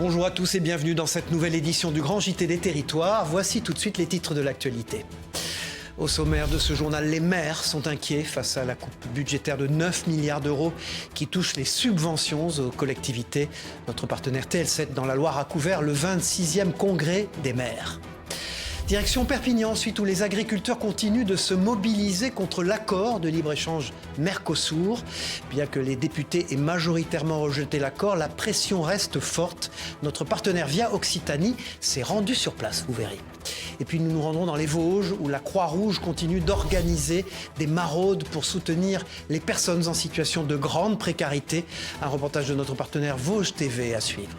Bonjour à tous et bienvenue dans cette nouvelle édition du Grand JT des Territoires. Voici tout de suite les titres de l'actualité. Au sommaire de ce journal, les maires sont inquiets face à la coupe budgétaire de 9 milliards d'euros qui touche les subventions aux collectivités. Notre partenaire TL7 dans la Loire a couvert le 26e congrès des maires. Direction Perpignan, ensuite, où les agriculteurs continuent de se mobiliser contre l'accord de libre-échange Mercosur. Bien que les députés aient majoritairement rejeté l'accord, la pression reste forte. Notre partenaire Via Occitanie s'est rendu sur place, vous verrez. Et puis nous nous rendrons dans les Vosges, où la Croix-Rouge continue d'organiser des maraudes pour soutenir les personnes en situation de grande précarité. Un reportage de notre partenaire Vosges TV à suivre.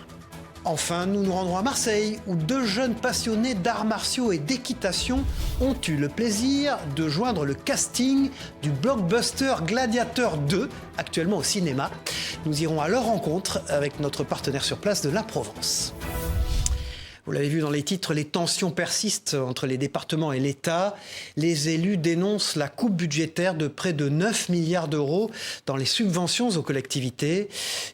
Enfin, nous nous rendrons à Marseille, où 2 jeunes passionnés d'arts martiaux et d'équitation ont eu le plaisir de joindre le casting du blockbuster Gladiator 2, actuellement au cinéma. Nous irons à leur rencontre avec notre partenaire sur place de la Provence. Vous l'avez vu dans les titres, les tensions persistent entre les départements et l'État. Les élus dénoncent la coupe budgétaire de près de 9 milliards d'euros dans les subventions aux collectivités.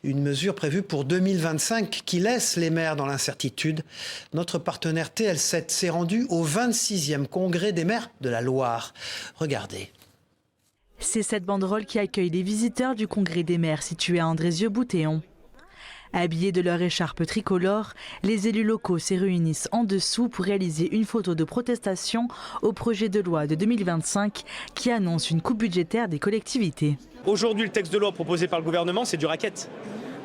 Une mesure prévue pour 2025 qui laisse les maires dans l'incertitude. Notre partenaire TL7 s'est rendu au 26e congrès des maires de la Loire. Regardez. C'est cette banderole qui accueille les visiteurs du congrès des maires situé à Andrézieux-Bouthéon. Habillés de leur écharpe tricolore, les élus locaux se réunissent en dessous pour réaliser une photo de protestation au projet de loi de 2025 qui annonce une coupe budgétaire des collectivités. Aujourd'hui, le texte de loi proposé par le gouvernement, c'est du racket.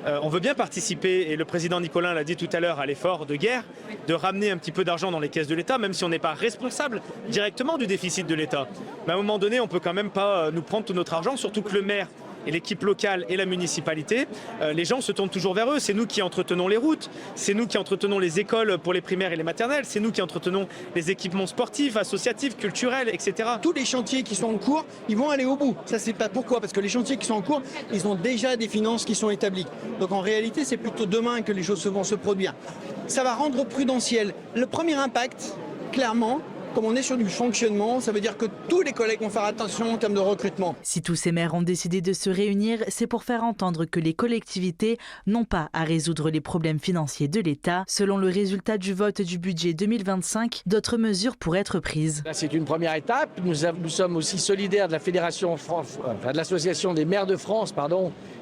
On veut bien participer, et le président Nicolin l'a dit tout à l'heure, à l'effort de guerre, de ramener un petit peu d'argent dans les caisses de l'État, même si on n'est pas responsable directement du déficit de l'État. Mais à un moment donné, on ne peut quand même pas nous prendre tout notre argent, surtout que le maire et l'équipe locale et la municipalité, les gens se tournent toujours vers eux. C'est nous qui entretenons les routes, c'est nous qui entretenons les écoles pour les primaires et les maternelles, c'est nous qui entretenons les équipements sportifs, associatifs, culturels, etc. Tous les chantiers qui sont en cours, ils vont aller au bout. Ça, c'est pas pourquoi, parce que les chantiers qui sont en cours, ils ont déjà des finances qui sont établies. Donc en réalité, c'est plutôt demain que les choses vont se produire. Ça va rendre prudentiel. Le premier impact, clairement, comme on est sur du fonctionnement, ça veut dire que tous les collègues vont faire attention en termes de recrutement. Si tous ces maires ont décidé de se réunir, c'est pour faire entendre que les collectivités n'ont pas à résoudre les problèmes financiers de l'État. Selon le résultat du vote du budget 2025, d'autres mesures pourraient être prises. C'est une première étape. Nous sommes aussi solidaires de la de l'association des maires de France,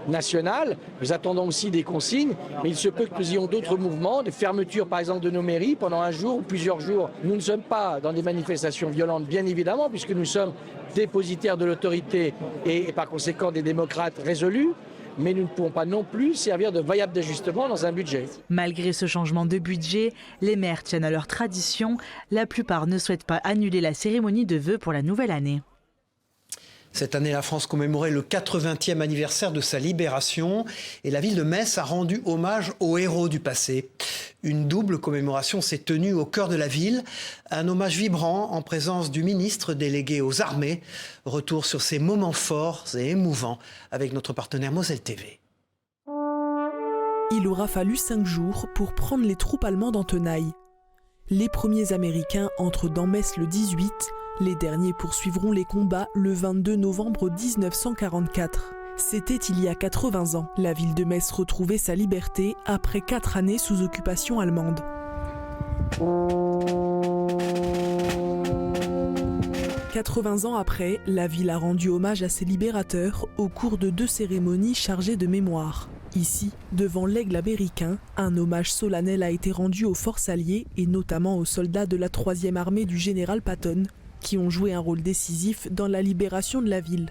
nationale. Nous attendons aussi des consignes, mais il se peut que nous ayons d'autres mouvements, des fermetures par exemple de nos mairies pendant un jour ou plusieurs jours. Nous ne sommes pas dans des manifestations violentes, bien évidemment, puisque nous sommes dépositaires de l'autorité et par conséquent des démocrates résolus. Mais nous ne pouvons pas non plus servir de variable d'ajustement dans un budget. Malgré ce changement de budget, les maires tiennent à leur tradition. La plupart ne souhaitent pas annuler la cérémonie de vœux pour la nouvelle année. Cette année, la France commémorait le 80e anniversaire de sa libération et la ville de Metz a rendu hommage aux héros du passé. Une double commémoration s'est tenue au cœur de la ville, un hommage vibrant en présence du ministre délégué aux armées. Retour sur ces moments forts et émouvants avec notre partenaire Moselle TV. Il aura fallu 5 jours pour prendre les troupes allemandes en tenaille. Les premiers Américains entrent dans Metz le 18. Les derniers poursuivront les combats le 22 novembre 1944. C'était il y a 80 ans. La ville de Metz retrouvait sa liberté après 4 années sous occupation allemande. 80 ans après, la ville a rendu hommage à ses libérateurs au cours de 2 cérémonies chargées de mémoire. Ici, devant l'Aigle américain, un hommage solennel a été rendu aux forces alliées et notamment aux soldats de la 3e armée du général Patton, qui ont joué un rôle décisif dans la libération de la ville.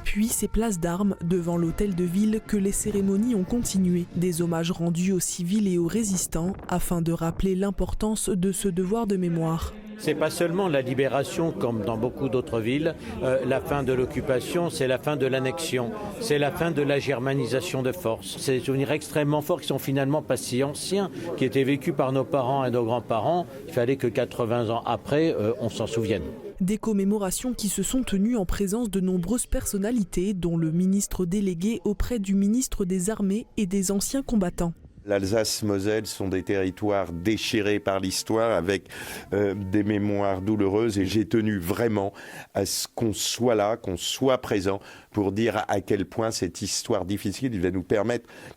Puis c'est place d'Armes, devant l'hôtel de ville, que les cérémonies ont continué. Des hommages rendus aux civils et aux résistants, afin de rappeler l'importance de ce devoir de mémoire. C'est pas seulement la libération, comme dans beaucoup d'autres villes, la fin de l'occupation, c'est la fin de l'annexion, c'est la fin de la germanisation de force. C'est des souvenirs extrêmement forts qui sont finalement pas si anciens, qui étaient vécus par nos parents et nos grands-parents. Il fallait que 80 ans après, on s'en souvienne. Des commémorations qui se sont tenues en présence de nombreuses personnalités, dont le ministre délégué auprès du ministre des Armées et des anciens combattants. L'Alsace-Moselle sont des territoires déchirés par l'histoire avec des mémoires douloureuses et j'ai tenu vraiment à ce qu'on soit là, qu'on soit présent pour dire à quel point cette histoire difficile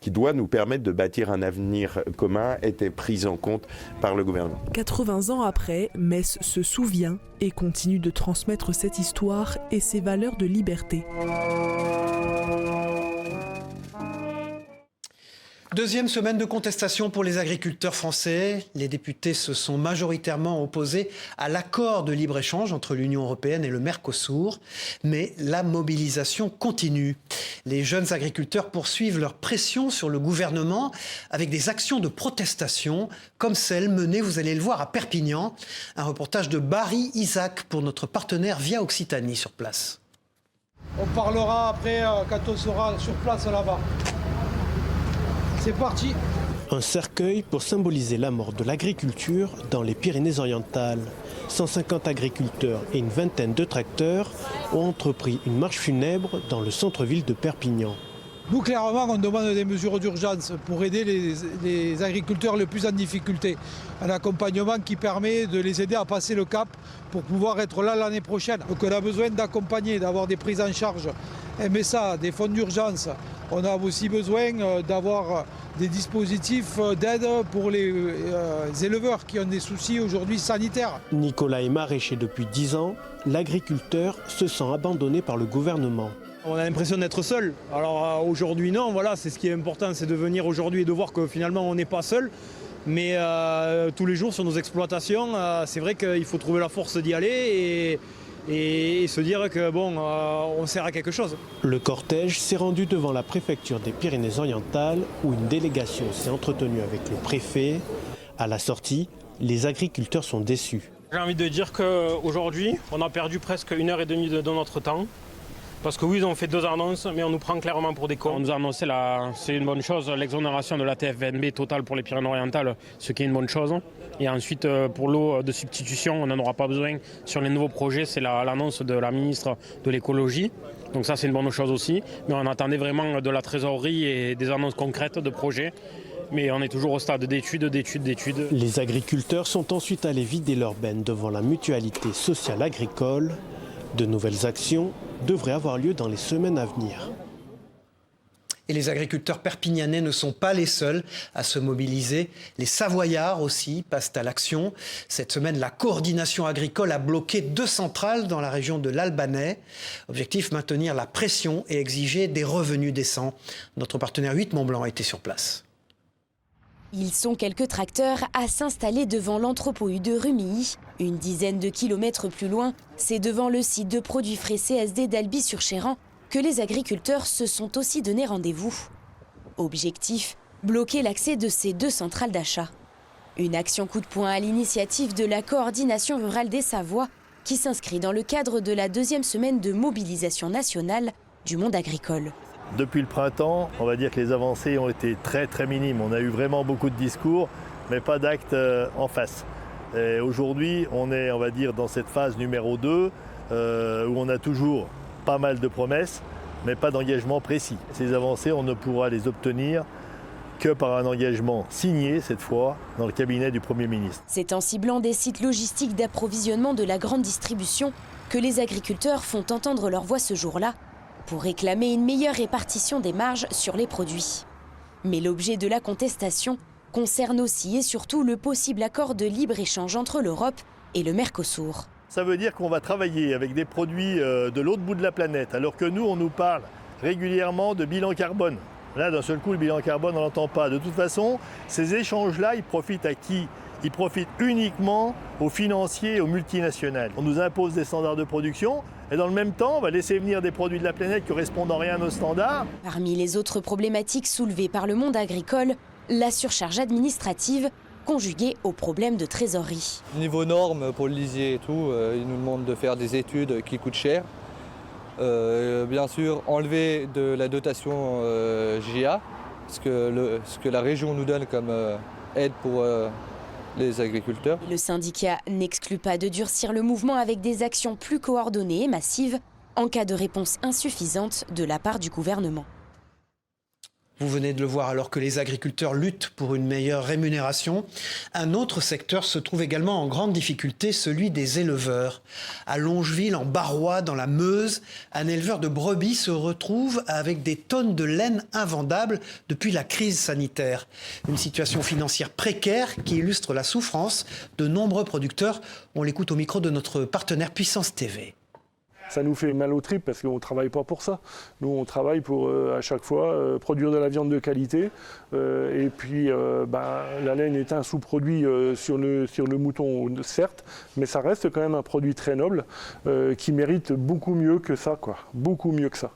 qui doit nous permettre de bâtir un avenir commun était prise en compte par le gouvernement. 80 ans après, Metz se souvient et continue de transmettre cette histoire et ses valeurs de liberté. Deuxième semaine de contestation pour les agriculteurs français. Les députés se sont majoritairement opposés à l'accord de libre-échange entre l'Union européenne et le Mercosur. Mais la mobilisation continue. Les jeunes agriculteurs poursuivent leur pression sur le gouvernement avec des actions de protestation comme celle menée, vous allez le voir, à Perpignan. Un reportage de Barry Isaac pour notre partenaire Via Occitanie sur place. On parlera après quand on sera sur place là-bas. C'est parti. Un cercueil pour symboliser la mort de l'agriculture dans les Pyrénées-Orientales. 150 agriculteurs et une vingtaine de tracteurs ont entrepris une marche funèbre dans le centre-ville de Perpignan. Nous, clairement, on demande des mesures d'urgence pour aider les agriculteurs les plus en difficulté. Un accompagnement qui permet de les aider à passer le cap pour pouvoir être là l'année prochaine. Donc on a besoin d'accompagner, d'avoir des prises en charge. MSA, des fonds d'urgence. On a aussi besoin d'avoir des dispositifs d'aide pour les éleveurs qui ont des soucis aujourd'hui sanitaires. Nicolas est maraîcher depuis 10 ans. L'agriculteur se sent abandonné par le gouvernement. On a l'impression d'être seul. Alors aujourd'hui non, voilà, c'est ce qui est important, c'est de venir aujourd'hui et de voir que finalement on n'est pas seul. Mais tous les jours sur nos exploitations, c'est vrai qu'il faut trouver la force d'y aller et se dire que bon, on sert à quelque chose. Le cortège s'est rendu devant la préfecture des Pyrénées-Orientales où une délégation s'est entretenue avec le préfet. À la sortie, les agriculteurs sont déçus. J'ai envie de dire qu'aujourd'hui, on a perdu presque 1h30 de notre temps. Parce que oui, ils ont fait 2 annonces, mais on nous prend clairement pour des cons. On nous a annoncé, c'est une bonne chose, l'exonération de la TFNB totale pour les Pyrénées-Orientales, ce qui est une bonne chose. Et ensuite, pour l'eau de substitution, on n'en aura pas besoin. Sur les nouveaux projets, c'est l'annonce de la ministre de l'écologie. Donc ça, c'est une bonne chose aussi. Mais on attendait vraiment de la trésorerie et des annonces concrètes de projets. Mais on est toujours au stade d'études. Les agriculteurs sont ensuite allés vider leur benne devant la mutualité sociale agricole. De nouvelles actions devraient avoir lieu dans les semaines à venir. Et les agriculteurs perpignanais ne sont pas les seuls à se mobiliser. Les Savoyards aussi passent à l'action. Cette semaine, la coordination agricole a bloqué 2 centrales dans la région de l'Albanais. Objectif, maintenir la pression et exiger des revenus décents. Notre partenaire 8 Mont-Blanc était sur place. Ils sont quelques tracteurs à s'installer devant l'entrepôt U de Rumilly. Une dizaine de kilomètres plus loin, c'est devant le site de produits frais CSD d'Albi-sur-Chéran que les agriculteurs se sont aussi donné rendez-vous. Objectif, bloquer l'accès de ces 2 centrales d'achat. Une action coup de poing à l'initiative de la coordination rurale des Savoies qui s'inscrit dans le cadre de la 2e semaine de mobilisation nationale du monde agricole. Depuis le printemps, on va dire que les avancées ont été très minimes. On a eu vraiment beaucoup de discours, mais pas d'actes en face. Et aujourd'hui, on est, on va dire, dans cette phase numéro 2, où on a toujours pas mal de promesses, mais pas d'engagement précis. Ces avancées, on ne pourra les obtenir que par un engagement signé, cette fois, dans le cabinet du Premier ministre. C'est en ciblant des sites logistiques d'approvisionnement de la grande distribution que les agriculteurs font entendre leur voix ce jour-là, pour réclamer une meilleure répartition des marges sur les produits. Mais l'objet de la contestation concerne aussi et surtout le possible accord de libre-échange entre l'Europe et le Mercosur. Ça veut dire qu'on va travailler avec des produits de l'autre bout de la planète, alors que nous, on nous parle régulièrement de bilan carbone. Là, d'un seul coup, le bilan carbone, on n'entend pas. De toute façon, ces échanges-là, ils profitent à qui ? Ils profitent uniquement aux financiers et aux multinationales. On nous impose des standards de production, et dans le même temps, on va laisser venir des produits de la planète qui ne correspondent en rien à nos standards. Parmi les autres problématiques soulevées par le monde agricole, la surcharge administrative conjuguée aux problèmes de trésorerie. Niveau normes pour le lisier et tout, ils nous demandent de faire des études qui coûtent cher. Bien sûr, enlever de la dotation GIA, ce que la région nous donne comme aide pour les agriculteurs. Le syndicat n'exclut pas de durcir le mouvement avec des actions plus coordonnées et massives en cas de réponse insuffisante de la part du gouvernement. Vous venez de le voir, alors que les agriculteurs luttent pour une meilleure rémunération, un autre secteur se trouve également en grande difficulté, celui des éleveurs. À Longeville, en Barrois, dans la Meuse, un éleveur de brebis se retrouve avec des tonnes de laine invendables depuis la crise sanitaire. Une situation financière précaire qui illustre la souffrance de nombreux producteurs. On l'écoute au micro de notre partenaire Puissance TV. Ça nous fait mal aux tripes parce qu'on ne travaille pas pour ça. Nous, on travaille pour, à chaque fois, produire de la viande de qualité. Et puis, la laine est un sous-produit sur le mouton, certes, mais ça reste quand même un produit très noble qui mérite beaucoup mieux que ça, quoi. Beaucoup mieux que ça.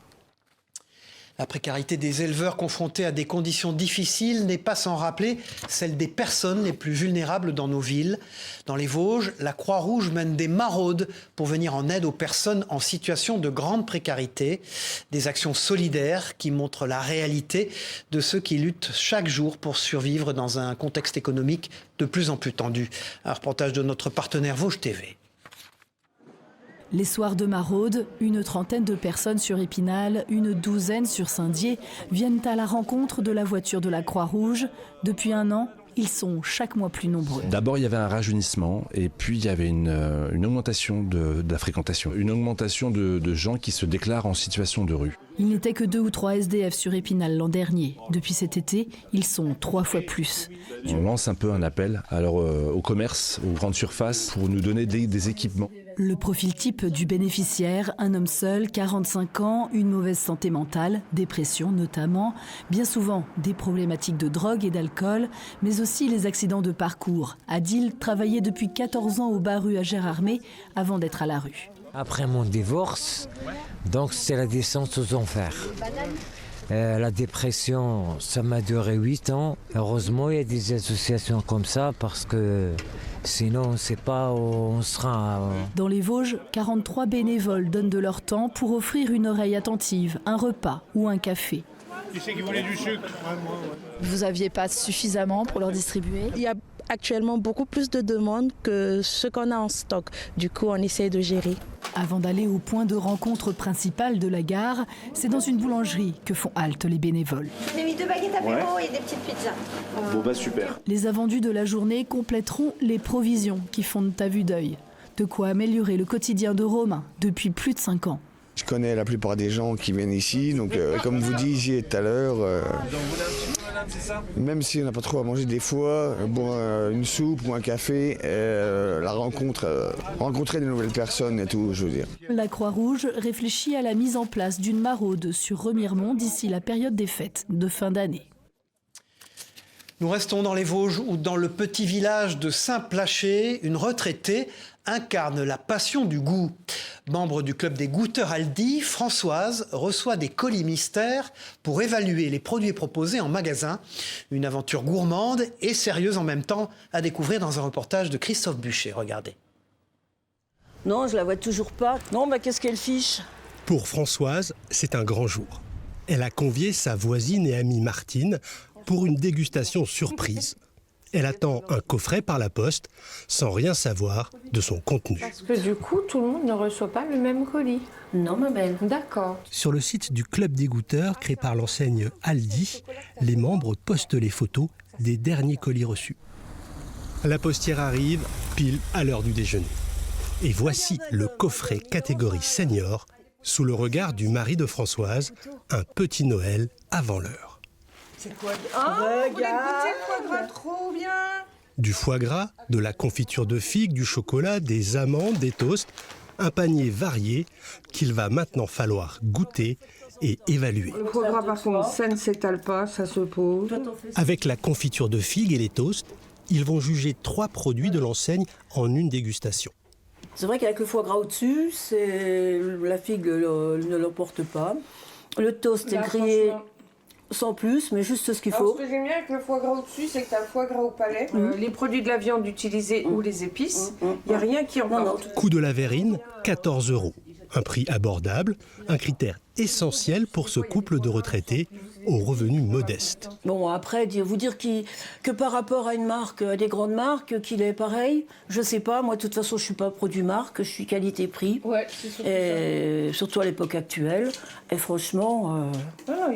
La précarité des éleveurs confrontés à des conditions difficiles n'est pas sans rappeler celle des personnes les plus vulnérables dans nos villes. Dans les Vosges, la Croix-Rouge mène des maraudes pour venir en aide aux personnes en situation de grande précarité. Des actions solidaires qui montrent la réalité de ceux qui luttent chaque jour pour survivre dans un contexte économique de plus en plus tendu. Un reportage de notre partenaire Vosges TV. Les soirs de maraude, une trentaine de personnes sur Épinal, une douzaine sur Saint-Dié viennent à la rencontre de la voiture de la Croix-Rouge. Depuis 1 an, ils sont chaque mois plus nombreux. D'abord, il y avait un rajeunissement et puis il y avait une augmentation de la fréquentation, une augmentation de gens qui se déclarent en situation de rue. Il n'était que 2 ou 3 SDF sur Épinal l'an dernier. Depuis cet été, ils sont 3 fois plus. On lance un peu un appel alors, au commerce, aux grandes surfaces pour nous donner des équipements. Le profil type du bénéficiaire, un homme seul, 45 ans, une mauvaise santé mentale, dépression notamment, bien souvent des problématiques de drogue et d'alcool, mais aussi les accidents de parcours. Adil travaillait depuis 14 ans au Bar-Rue à Gérardmer avant d'être à la rue. Après mon divorce, donc c'est la descente aux enfers. La dépression, ça m'a duré 8 ans. Heureusement, il y a des associations comme ça parce que sinon, on ne sait pas où on sera. Dans les Vosges, 43 bénévoles donnent de leur temps pour offrir une oreille attentive, un repas ou un café. Qui c'est qui voulait du sucre? Vous n'aviez pas suffisamment pour leur distribuer? Il y a actuellement beaucoup plus de demandes que ce qu'on a en stock. Du coup, on essaie de gérer. Avant d'aller au point de rencontre principal de la gare, c'est dans une boulangerie que font halte les bénévoles. J'ai mis 2 baguettes apéro et des petites pizzas. Bon bah super. Les invendus de la journée compléteront les provisions qui fondent à vue d'œil. De quoi améliorer le quotidien de Romain depuis plus de 5 ans. Je connais la plupart des gens qui viennent ici, donc comme vous disiez tout à l'heure, même si on n'a pas trop à manger des fois, boire une soupe ou un café, rencontrer de nouvelles personnes et tout, je veux dire. La Croix-Rouge réfléchit à la mise en place d'une maraude sur Remiremont d'ici la période des fêtes de fin d'année. Nous restons dans les Vosges où dans le petit village de Saint-Plaché, une retraitée incarne la passion du goût. Membre du club des goûteurs Aldi, Françoise reçoit des colis mystères pour évaluer les produits proposés en magasin. Une aventure gourmande et sérieuse en même temps à découvrir dans un reportage de Christophe Buchet. Regardez. Non, je la vois toujours pas. Non, bah qu'est-ce qu'elle fiche? Pour Françoise, c'est un grand jour. Elle a convié sa voisine et amie Martine pour une dégustation surprise. Elle attend un coffret par la poste, sans rien savoir de son contenu. Parce que du coup, tout le monde ne reçoit pas le même colis. Non, ma belle. D'accord. Sur le site du Club des goûteurs, créé par l'enseigne Aldi, les membres postent les photos des derniers colis reçus. La postière arrive pile à l'heure du déjeuner. Et voici le coffret catégorie senior, sous le regard du mari de Françoise, un petit Noël avant l'heure. C'est quoi? Oh, vous voulez goûter le foie gras? Trop bien! Du foie gras, de la confiture de figues, du chocolat, des amandes, des toasts, un panier varié qu'il va maintenant falloir goûter et évaluer. Le foie gras, par contre, ça ne s'étale pas, ça se pose. Avec la confiture de figues et les toasts, ils vont juger 3 produits de l'enseigne en une dégustation. C'est vrai qu'avec le foie gras au-dessus, la figue ne l'emporte pas. Le toast est grillé sans plus, mais juste ce qu'il faut. Alors, ce que j'aime bien avec le foie gras au-dessus, c'est que tu as le foie gras au palais, les produits de la viande utilisés ou les épices, il n'y a rien qui emporte. Coût de la verrine, 14 €. Un prix abordable, un critère essentiel pour ce couple de retraités aux revenus modestes. Bon, après, vous dire que par rapport à une marque, à des grandes marques, qu'il est pareil, je sais pas. Moi, de toute façon, je suis pas produit marque, je suis qualité-prix. Ouais, c'est surtout ça. Surtout à l'époque actuelle. Et franchement,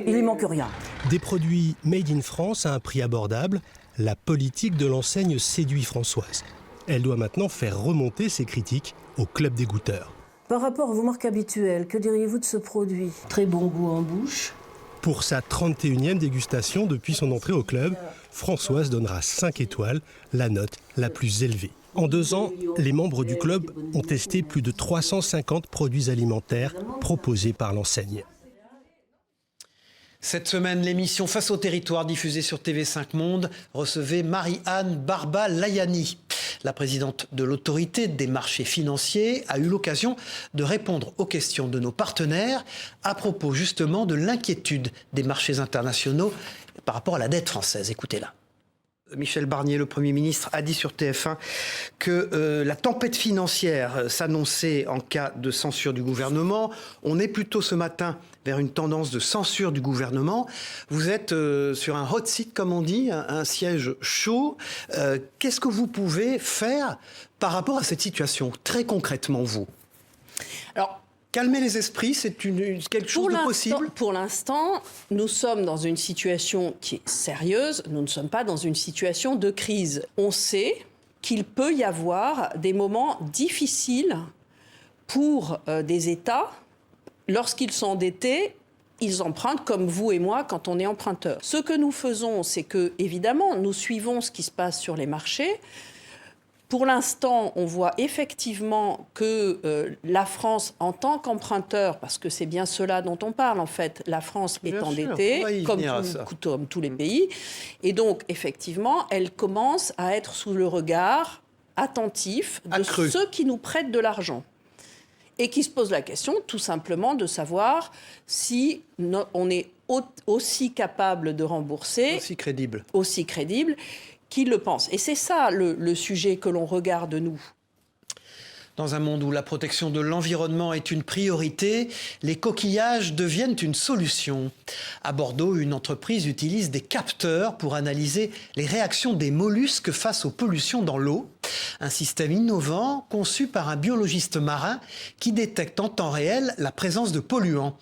il ne manque rien. Des produits made in France à un prix abordable, la politique de l'enseigne séduit Françoise. Elle doit maintenant faire remonter ses critiques au club des goûteurs. Par rapport à vos marques habituelles, que diriez-vous de ce produit? Très bon goût en bouche. Pour sa 31e dégustation depuis son entrée au club, Françoise donnera 5 étoiles, la note la plus élevée. En 2 ans, les membres du club ont testé plus de 350 produits alimentaires proposés par l'enseigne. Cette semaine, l'émission Face au territoire diffusée sur TV5 Monde recevait Marie-Anne Barba-Layani. La présidente de l'autorité des marchés financiers a eu l'occasion de répondre aux questions de nos partenaires à propos justement de l'inquiétude des marchés internationaux par rapport à la dette française. Écoutez-la. Michel Barnier, le Premier ministre, a dit sur TF1 que la tempête financière s'annonçait en cas de censure du gouvernement. On est plutôt ce matin vers une tendance de censure du gouvernement. Vous êtes sur un hot seat, comme on dit, un siège chaud. Qu'est-ce que vous pouvez faire par rapport à cette situation, très concrètement, vous? Alors, calmer les esprits, c'est quelque chose de possible? Pour l'instant, nous sommes dans une situation qui est sérieuse. Nous ne sommes pas dans une situation de crise. On sait qu'il peut y avoir des moments difficiles pour des États. Lorsqu'ils sont endettés, ils empruntent comme vous et moi quand on est emprunteur. Ce que nous faisons, c'est que, évidemment, nous suivons ce qui se passe sur les marchés. Pour l'instant, on voit effectivement que la France, en tant qu'emprunteur, parce que c'est bien cela dont on parle en fait, la France est endettée, comme tous les pays, et donc effectivement, elle commence à être sous le regard attentif de ceux qui nous prêtent de l'argent. Et qui se posent la question tout simplement de savoir si on est aussi capable de rembourser, aussi crédible, qu'ils le pensent. Et c'est ça le sujet que l'on regarde, nous. Dans un monde où la protection de l'environnement est une priorité, les coquillages deviennent une solution. À Bordeaux, une entreprise utilise des capteurs pour analyser les réactions des mollusques face aux pollutions dans l'eau. Un système innovant conçu par un biologiste marin qui détecte en temps réel la présence de polluants.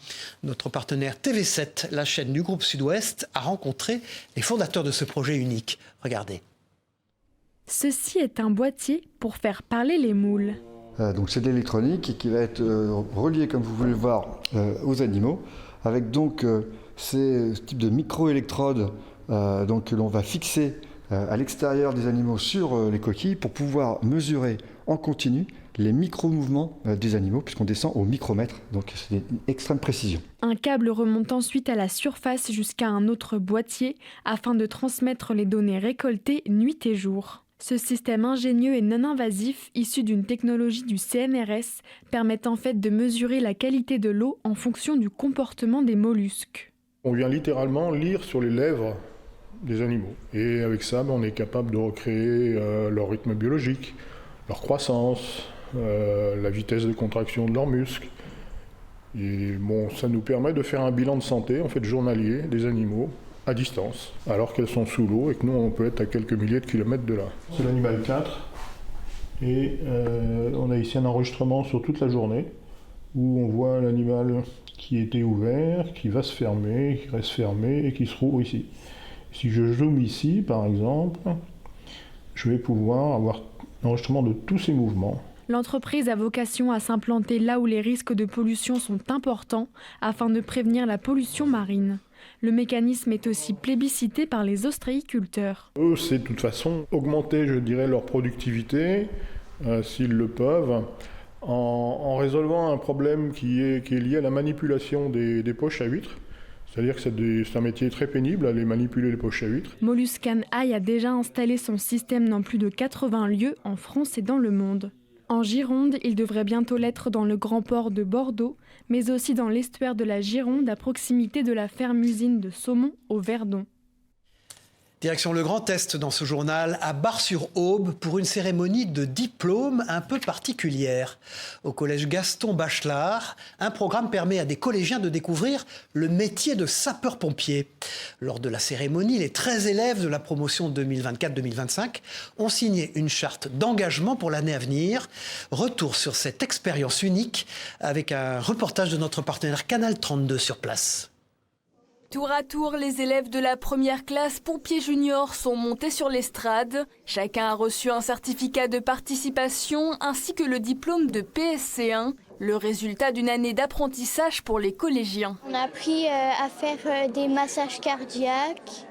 Notre partenaire TV7, la chaîne du groupe Sud-Ouest, a rencontré les fondateurs de ce projet unique. Regardez. Ceci est un boîtier pour faire parler les moules. Donc c'est de l'électronique qui va être reliée, comme vous voulez le voir, aux animaux, avec donc ce type de micro-électrodes que l'on va fixer à l'extérieur des animaux sur les coquilles pour pouvoir mesurer en continu les micro-mouvements des animaux, puisqu'on descend au micromètre, donc c'est une extrême précision. Un câble remonte ensuite à la surface jusqu'à un autre boîtier afin de transmettre les données récoltées nuit et jour. Ce système ingénieux et non invasif, issu d'une technologie du CNRS, permet en fait de mesurer la qualité de l'eau en fonction du comportement des mollusques. On vient littéralement lire sur les lèvres des animaux. Et avec ça, on est capable de recréer leur rythme biologique, leur croissance, la vitesse de contraction de leurs muscles. Et bon, ça nous permet de faire un bilan de santé, en fait, journalier des animaux, à distance, alors qu'elles sont sous l'eau et que nous, on peut être à quelques milliers de kilomètres de là. C'est l'animal 4 et on a ici un enregistrement sur toute la journée où on voit l'animal qui était ouvert, qui va se fermer, qui reste fermé et qui se rouvre ici. Si je zoome ici, par exemple, je vais pouvoir avoir l'enregistrement de tous ces mouvements. L'entreprise a vocation à s'implanter là où les risques de pollution sont importants afin de prévenir la pollution marine. Le mécanisme est aussi plébiscité par les ostréiculteurs. Eux, c'est de toute façon augmenter, je dirais, leur productivité, s'ils le peuvent, en résolvant un problème qui est lié à la manipulation des poches à huîtres. C'est-à-dire que c'est un métier très pénible, aller manipuler les poches à huîtres. Molluscan Eye a déjà installé son système dans plus de 80 lieux en France et dans le monde. En Gironde, il devrait bientôt l'être dans le grand port de Bordeaux, mais aussi dans l'estuaire de la Gironde à proximité de la ferme-usine de saumon au Verdon. Direction le Grand Est dans ce journal, à Bar-sur-Aube, pour une cérémonie de diplôme un peu particulière. Au collège Gaston Bachelard, un programme permet à des collégiens de découvrir le métier de sapeur-pompier. Lors de la cérémonie, les 13 élèves de la promotion 2024-2025 ont signé une charte d'engagement pour l'année à venir. Retour sur cette expérience unique avec un reportage de notre partenaire Canal 32 sur place. Tour à tour, les élèves de la première classe pompiers juniors sont montés sur l'estrade. Chacun a reçu un certificat de participation ainsi que le diplôme de PSC1, le résultat d'une année d'apprentissage pour les collégiens. On a appris à faire des massages cardiaques,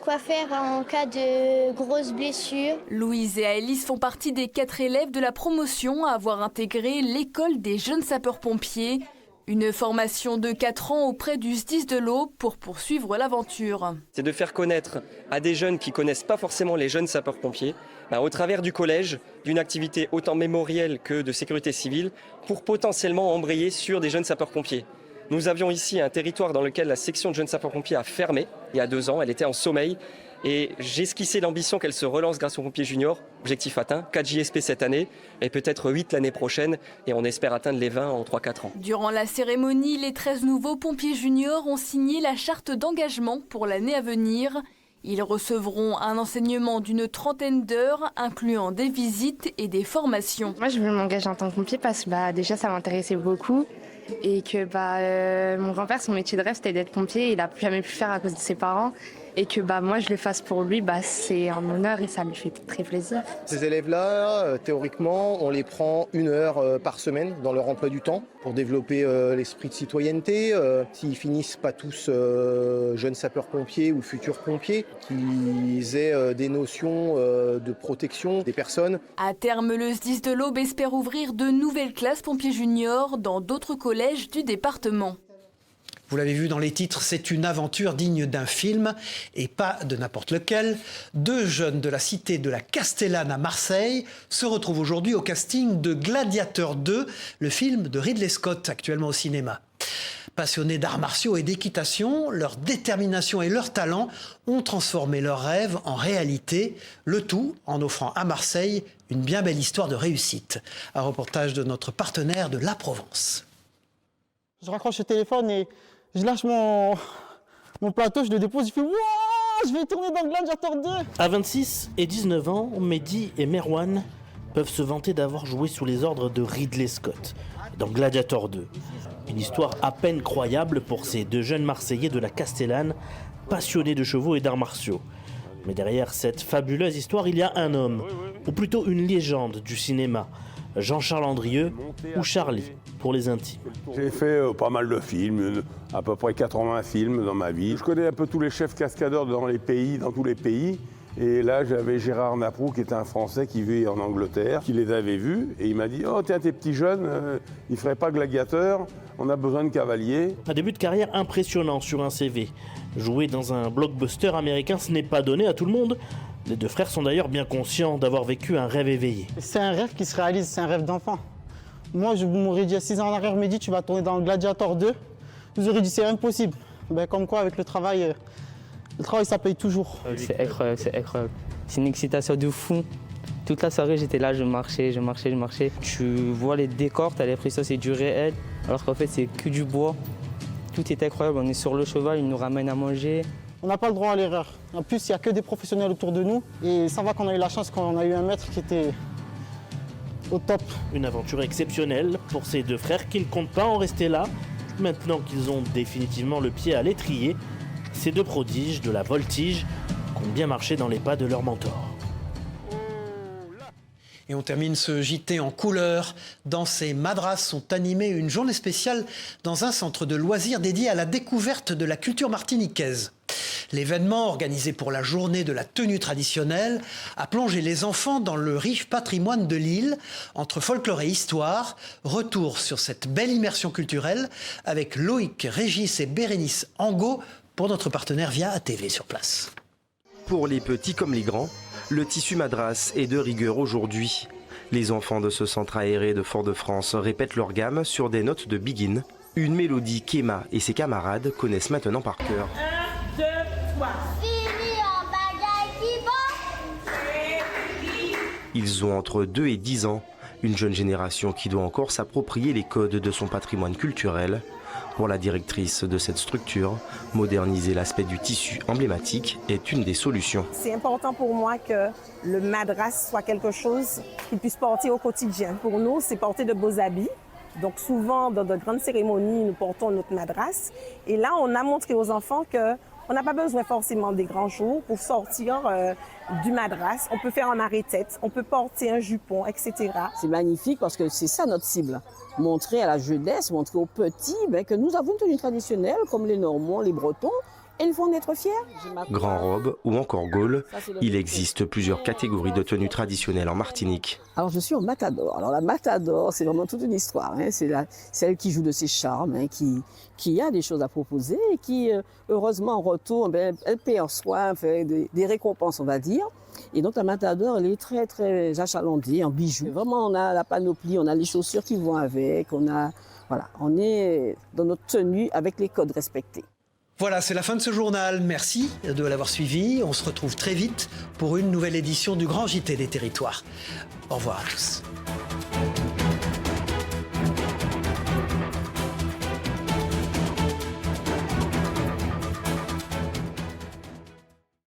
quoi faire en cas de grosses blessures. Louise et Alice font partie des 4 élèves de la promotion à avoir intégré l'école des jeunes sapeurs-pompiers. Une formation de 4 ans auprès du SDIS de l'Aube pour poursuivre l'aventure. C'est de faire connaître à des jeunes qui ne connaissent pas forcément les jeunes sapeurs-pompiers, au travers du collège, d'une activité autant mémorielle que de sécurité civile, pour potentiellement embrayer sur des jeunes sapeurs-pompiers. Nous avions ici un territoire dans lequel la section de jeunes sapeurs-pompiers a fermé il y a 2 ans, elle était en sommeil. Et j'ai esquissé l'ambition qu'elle se relance grâce aux pompiers juniors. Objectif atteint, 4 JSP cette année et peut-être 8 l'année prochaine. Et on espère atteindre les 20 en 3-4 ans. Durant la cérémonie, les 13 nouveaux pompiers juniors ont signé la charte d'engagement pour l'année à venir. Ils recevront un enseignement d'une 30aine d'heures, incluant des visites et des formations. Moi, je veux m'engager en tant que pompier parce que déjà, ça m'intéressait beaucoup. Et que mon grand-père, son métier de rêve, c'était d'être pompier. Il n'a jamais pu le faire à cause de ses parents. Et que moi je le fasse pour lui, c'est un honneur et ça lui fait très plaisir. Ces élèves-là, théoriquement, on les prend 1 heure par semaine dans leur emploi du temps pour développer l'esprit de citoyenneté. S'ils finissent pas tous jeunes sapeurs-pompiers ou futurs pompiers, qu'ils aient des notions de protection des personnes. À terme, le SDIS de l'Aube espère ouvrir de nouvelles classes pompiers juniors dans d'autres collèges du département. Vous l'avez vu dans les titres, c'est une aventure digne d'un film et pas de n'importe lequel. 2 jeunes de la cité de la Castellane à Marseille se retrouvent aujourd'hui au casting de Gladiator 2, le film de Ridley Scott actuellement au cinéma. Passionnés d'arts martiaux et d'équitation, leur détermination et leur talent ont transformé leurs rêves en réalité, le tout en offrant à Marseille une bien belle histoire de réussite. Un reportage de notre partenaire de La Provence. Je raccroche le téléphone et je lâche mon plateau, je le dépose, je fais « Wouah, je vais tourner dans Gladiator 2 !» À 26 et 19 ans, Mehdi et Merwan peuvent se vanter d'avoir joué sous les ordres de Ridley Scott dans Gladiator 2. Une histoire à peine croyable pour ces 2 jeunes Marseillais de la Castellane, passionnés de chevaux et d'arts martiaux. Mais derrière cette fabuleuse histoire, il y a un homme, ou plutôt une légende du cinéma, Jean-Charles Andrieux ou Charlie pour les intimes. J'ai fait pas mal de films, à peu près 80 films dans ma vie. Je connais un peu tous les chefs cascadeurs dans tous les pays. Et là, j'avais Gérard Naprou, qui était un Français qui vit en Angleterre, qui les avait vus. Et il m'a dit « Oh, tiens, tes petits jeunes, ils ne feraient pas gladiateur, on a besoin de cavaliers. » Un début de carrière impressionnant sur un CV. Jouer dans un blockbuster américain, ce n'est pas donné à tout le monde. Les 2 frères sont d'ailleurs bien conscients d'avoir vécu un rêve éveillé. C'est un rêve qui se réalise, c'est un rêve d'enfant. Moi, je m'aurais dit à 6 ans en arrière, Mehdi, tu vas tourner dans Gladiator 2. Je vous aurais dit, c'est impossible. Comme quoi, avec le travail, ça paye toujours. C'est incroyable, c'est incroyable. C'est une excitation de fou. Toute la soirée, j'étais là, je marchais. Tu vois les décors, tu as l'impression que c'est du réel, alors qu'en fait, c'est que du bois. Tout est incroyable, on est sur le cheval, ils nous ramènent à manger. On n'a pas le droit à l'erreur. En plus, il n'y a que des professionnels autour de nous. Et ça va qu'on a eu la chance qu'on a eu un maître qui était au top. Une aventure exceptionnelle pour ces 2 frères qui ne comptent pas en rester là. Maintenant qu'ils ont définitivement le pied à l'étrier, ces 2 prodiges de la voltige comptent bien marcher dans les pas de leur mentor. Et on termine ce JT en couleur. Dans ces Madras ont animé une journée spéciale dans un centre de loisirs dédié à la découverte de la culture martiniquaise. L'événement, organisé pour la journée de la tenue traditionnelle, a plongé les enfants dans le riche patrimoine de l'île, entre folklore et histoire. Retour sur cette belle immersion culturelle avec Loïc, Régis et Bérénice Angot pour notre partenaire Via ATV sur place. Pour les petits comme les grands, le tissu Madras est de rigueur aujourd'hui. Les enfants de ce centre aéré de Fort-de-France répètent leur gamme sur des notes de Begin, une mélodie qu'Emma et ses camarades connaissent maintenant par cœur. 1, 2, 3. Fini Ils ont entre 2 et 10 ans. Une jeune génération qui doit encore s'approprier les codes de son patrimoine culturel. Pour la directrice de cette structure, moderniser l'aspect du tissu emblématique est une des solutions. C'est important pour moi que le madras soit quelque chose qu'ils puissent porter au quotidien. Pour nous, c'est porter de beaux habits. Donc souvent, dans de grandes cérémonies, nous portons notre madras. Et là, on a montré aux enfants qu'on n'a pas besoin forcément des grands jours pour sortir du madras. On peut faire un arrêt-tête, on peut porter un jupon, etc. C'est magnifique parce que c'est ça notre cible. Montrer à la jeunesse, montrer aux petits que nous avons une tenue traditionnelle comme les Normands, les Bretons. Et ils vont en être fiers. Grand robe ou encore gaule, il existe plusieurs catégories de tenues traditionnelles en Martinique. Alors je suis en matador. Alors la matador, c'est vraiment toute une histoire. C'est celle qui joue de ses charmes, qui a des choses à proposer et qui, heureusement, en retour, elle paie en soi, fait des récompenses, on va dire. Et donc la matador, elle est très, très achalandée en bijoux. Vraiment, on a la panoplie, on a les chaussures qui vont avec, on est dans notre tenue avec les codes respectés. Voilà, c'est la fin de ce journal. Merci de l'avoir suivi. On se retrouve très vite pour une nouvelle édition du Grand JT des Territoires. Au revoir à tous.